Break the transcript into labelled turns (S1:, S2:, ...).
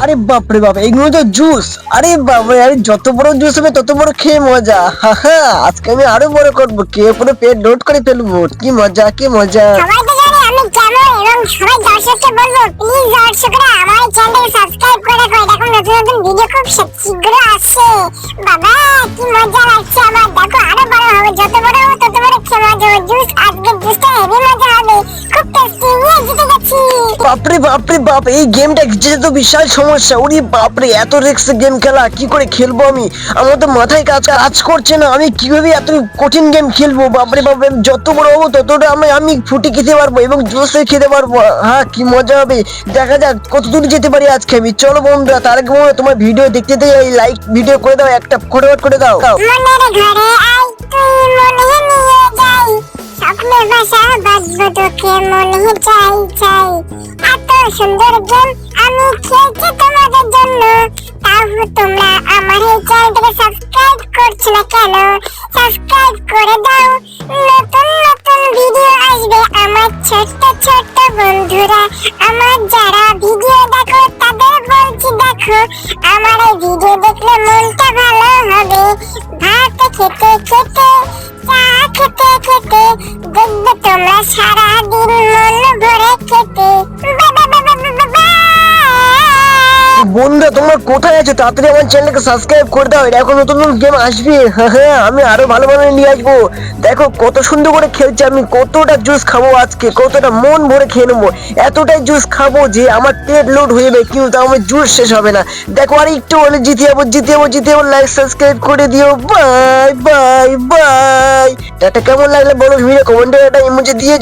S1: আরে বাপ রে বাপ, এগুলো তো জুস। আরে বাবা, আরে যত বড় জুস হবে তত বড় খেয়ে মজা। আজকে আমি আরো বড় করবো, খেয়ে পুরো পেট লোড করে ফেলবো। কি মজা, কি মজা।
S2: সবাই তো জানে আমি কেমন, এবং সবাই দর্শককে বলবো প্লিজ দর্শকরা আমার চ্যানেলটাকে সাবস্ক্রাইব করে রাখো। দেখো নতুন নতুন ভিডিও খুব শীঘ্র আসছে। বাবা কি মজা লাগছে আমার। দেখো আরো বড় হবে, যত বড় হবে তত বড় খেয়ে মজা হবে। জুস আজকে জুসটা হেভি মজা হবে, খুব টেস্টি। নিয়ে জিতে গেছি।
S1: বাপরে বাপরে বাপ, এই গেমটা যেতে তো বিশাল সমস্যা। ওরে বাপরে, এত রিস্ক গেম খেলা কি করে খেলবো আমি? আমার তো মাথায় কাজ করছে না। আমি কিভাবে এত কঠিন গেম খেলবো? বাপরে বাপ, যত বড় হবো ততটা আমি ফুটি খেতে পারবো এবং জুসে খেতে পারবো। হ্যাঁ, কি মজা হবে। দেখা যাক কত দূর যেতে পারি আজকে আমি। চলো বন্ধুরা, তার আগে বন্ধুরা তোমার ভিডিও দেখতে এই লাইক ভিডিও করে দাও, একটা ফটোফট করে দাও।
S2: মনের ঘরে আই তুই মনে নিয়ে যাই, স্বপ্নের ভাষা বাজবো তোকে মনে চাই চাই। এত সুন্দর গেম আমি খেলছি তোমাদের জন্য, তাও তোমরা আমার এই চ্যানেলটাকে সাবস্ক্রাইব করছো না কেন? সাবস্ক্রাইব করে দাও, নতুন নতুন ভিডিও আসবে আমার ছোট্ট ছোট্ট বন্ধুরা। আমার যারা ভিডিও দেখো তাদের বলছি, দেখো আমার এই ভিডিও দেখলে মনটা ভালো হবে। ভাত খেতে খেতে, চা খেতে খেতে, দেখবে তোমরা সারাদিন মন ভরে খেতে।
S1: বন্ধুরা তোমরা কোথায় আছো? তাড়াতাড়ি আমার চ্যানেলকে সাবস্ক্রাইব করে দাও। এখন নতুন নতুন গেম আসবে। হ্যাঁ, আমি আরো ভালো ভালো নিয়ে আসবো। দেখো কত সুন্দর করে খেলছি আমি। কতটা জুস খাবো আজকে, কতটা মন ভরে খেয়ে নেবো। এতটাই জুস খাবো যে আমার পেট লোড হয়ে যাবে, কিন্তু আমার জুস শেষ হবে না। দেখো আর একটু হলে জিতে যাবো। লাইক সাবস্ক্রাইব করে দিও। Bye bye bye. এটা কেমন লাগলে বলো, ভিডিও কমেন্টে একটা ইমোজি দিয়ে